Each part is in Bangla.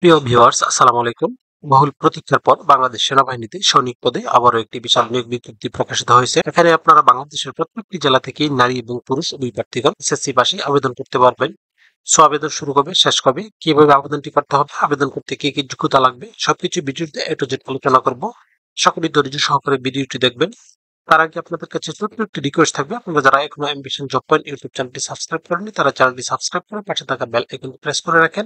প্রিয় ভিউয়ার্স, আসসালামু আলাইকুম। বহুল প্রতীক্ষার পর বাংলাদেশ সেনাবাহিনীতে সৈনিক পদে আবারও একটি বিশাল নিয়োগ বিজ্ঞপ্তি প্রকাশিত হয়েছে। এখানে আপনারা বাংলাদেশের প্রত্যেকটি জেলা থেকে নারী এবং পুরুষ উভয় প্রার্থীগণ এসএসসি পাশে আবেদন করতে পারবেন। আবেদন শুরু কবে, শেষ কবে, কিভাবে আবেদনটি করতে হবে, আবেদন করতে কি কি যোগ্যতা লাগবে, সবকিছু ভিডিওতে A to Z আলোচনা করব। সকলেই ধৈর্য সহকারে ভিডিওটি দেখবেন। তার আগে আপনাদের কাছে ছোট্ট একটি রিকোয়েস্ট থাকবে, আপনারা যারা এখনো অ্যাম্বিশন জব পয়েন্ট ইউটিউব চ্যানেলটি সাবস্ক্রাইব করেননি তারা চ্যানেলটি সাবস্ক্রাইব করে পাশে থাকা বেল আইকন প্রেস করে রাখেন।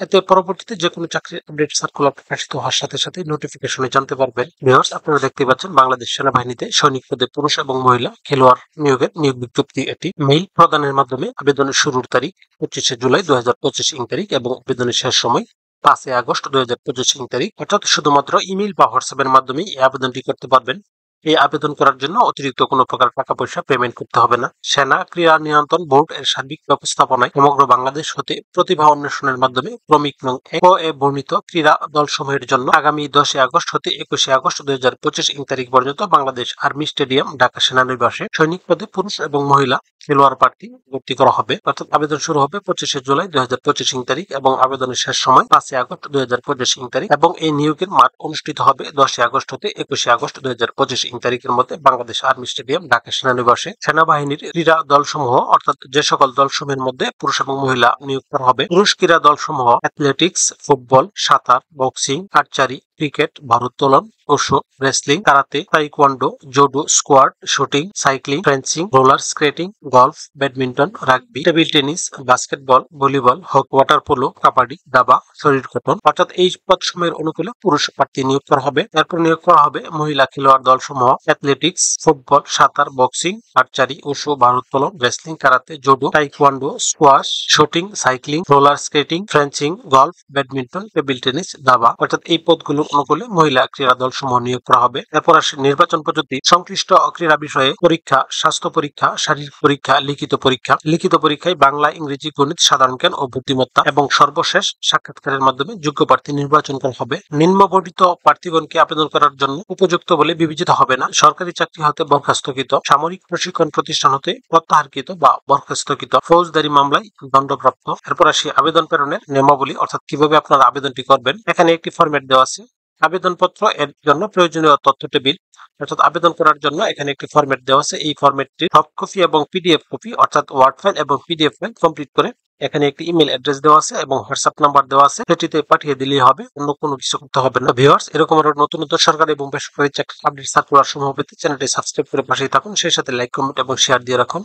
এতে পরবর্তীতে যে কোনো চাকরির আপডেট সার্কুলার প্রকাশিত হওয়ার সাথে সাথে নোটিফিকেশনে জানতে পারবেন। ভিউয়ার্স, আপনারা দেখতে পাচ্ছেন বাংলাদেশ সেনাবাহিনীতে সৈনিক পদে পুরুষ এবং মহিলা খেলোয়াড় নিয়োগের নিয়োগ বিজ্ঞপ্তি। এটি মেইল প্রদানের মাধ্যমে আবেদনের শুরুর তারিখ 25শে জুলাই 2025 ইং তারিখ এবং আবেদনের শেষ সময় 5 আগস্ট 2025 ইং তারিখ। অর্থাৎ শুধুমাত্র ইমেইল বা হোয়াটসঅ্যাপের মাধ্যমে এই আবেদনটি করতে পারবেন। এই আবেদন করার জন্য অতিরিক্ত কোনো প্রকার টাকা পয়সা পেমেন্ট করতে হবে না। সেনা ক্রীড়া নিয়ন্ত্রণ বোর্ড এর সার্বিক ব্যবস্থাপনায় সমগ্র বাংলাদেশ হতে প্রতিভা অন্বেষণের মাধ্যমে ক্রমিক নং 1 এ বর্ণিত ক্রীড়া দলসমূহের জন্য আগামী 10 আগস্ট হতে 21 আগস্ট 2025 ইং তারিখ পর্যন্ত বাংলাদেশ আর্মি স্টেডিয়াম, ঢাকা সেনানিবাসে সৈনিক পদে পুরুষ এবং মহিলা খেলোয়াড় প্রার্থী ভর্তি করা হবে। অর্থাৎ আবেদন শুরু হবে 25শে জুলাই 2025 ইং তারিখ এবং আবেদনের শেষ সময় 5 আগস্ট 2025 ইং তারিখ এবং এই নিয়োগের মাঠ অনুষ্ঠিত হবে 10 আগস্ট হতে 21 আগস্ট 2025 ইং তারিখের মধ্যে বাংলাদেশ আর্মি স্টেডিয়াম, ঢাকা সেনানিবাসে। সেনাবাহিনীর ক্রীড়া দলসমূহ অর্থাৎ যে সকল দলসমূহের মধ্যে পুরুষ এবং মহিলা নিয়োগ করা হবে। পুরুষ ক্রীড়া দলসমূহ অ্যাথলেটিক্স, ফুটবল, সাঁতার, বক্সিং, আর্চারি, ক্রিকেট, ভারোত্তোলন, wushu, wrestling, karate, taekwondo, judo, squash, shooting, cycling, fencing, roller skating, golf, badminton, rugby, table tennis, basketball, volleyball, hockey, water polo, kabaddi, দাবা, শরীর গঠন। অর্থাৎ এই পদ সময়ের অনুকূলে পুরুষ প্রার্থী নিয়োগ করা হবে। এরপর নিয়োগ করা হবে মহিলা খেলোয়াড় দল সমূহ অ্যাথলেটিক্স, ফুটবল, সাঁতার, বক্সিং, আর্চারি, ওশো, ভারোত্তোলন, wrestling, karate, judo, taekwondo, squash, shooting, cycling, roller skating, fencing, golf, badminton, table tennis, দাবা। অর্থাৎ এই পদগুলোর অনুকূলে মহিলা ক্রীড়া দল সমূহ নিয়োগ করা হবে। এরপর আসে নির্বাচন পদ্ধতি। সংশ্লিষ্ট ক্রীড়া বিষয়ে পরীক্ষা, স্বাস্থ্য পরীক্ষা, শারীরিক পরীক্ষা, লিখিত পরীক্ষা। লিখিত পরীক্ষায় বাংলা, ইংরেজি, গণিত, সাধারণ জ্ঞান ও বুদ্ধিমত্তা এবং সর্বশেষ সাক্ষাৎকারের মাধ্যমে যোগ্য প্রার্থী নির্বাচন করা হবে। নিম্নবর্ণিত প্রার্থীগণকে আবেদন করার জন্য উপযুক্ত বলে বিবেচিত হবে না: সরকারি চাকরি হতে বরখাস্তকৃত, সামরিক প্রশিক্ষণ প্রতিষ্ঠান হতে প্রত্যাহারকৃত বা বরখাস্তকৃত, ফৌজদারি মামলায় দণ্ডপ্রাপ্ত। এরপর আসি আবেদন প্রেরণের নিয়মাবলী, অর্থাৎ কিভাবে আপনারা আবেদনটি করবেন। এখানে একটি ফরম্যাট দেওয়া আছে। আবেদনপত্র এর জন্য প্রয়োজনীয় তথ্য টেবিল, অর্থাৎ আবেদন করার জন্য এখানে একটি ফরম্যাট দেওয়া আছে। এই ফরম্যাটটি সফট কপি এবং পিডিএফ কপি, অর্থাৎ ওয়ার্ড ফাইল এবং পিডিএফ ফাইল কমপ্লিট করে এখানে একটি ইমেল অ্যাড্রেস দেওয়া আছে এবং হোয়াটসঅ্যাপ নাম্বার দেওয়া আছে, সেটিতে পাঠিয়ে দিলেই হবে, অন্য কোনো কিছু করতে হবে না। ভিউয়ার্স, এরকম আরো নতুন নতুন সরকারি এবং বেসরকারি চাকরির আপডেট সার্কুলার সমূহ পেতে চ্যানেলটি সাবস্ক্রাইব করে পাশেই থাকুন। সেই সাথে লাইক, কমেন্ট এবং শেয়ার দিয়ে রাখুন।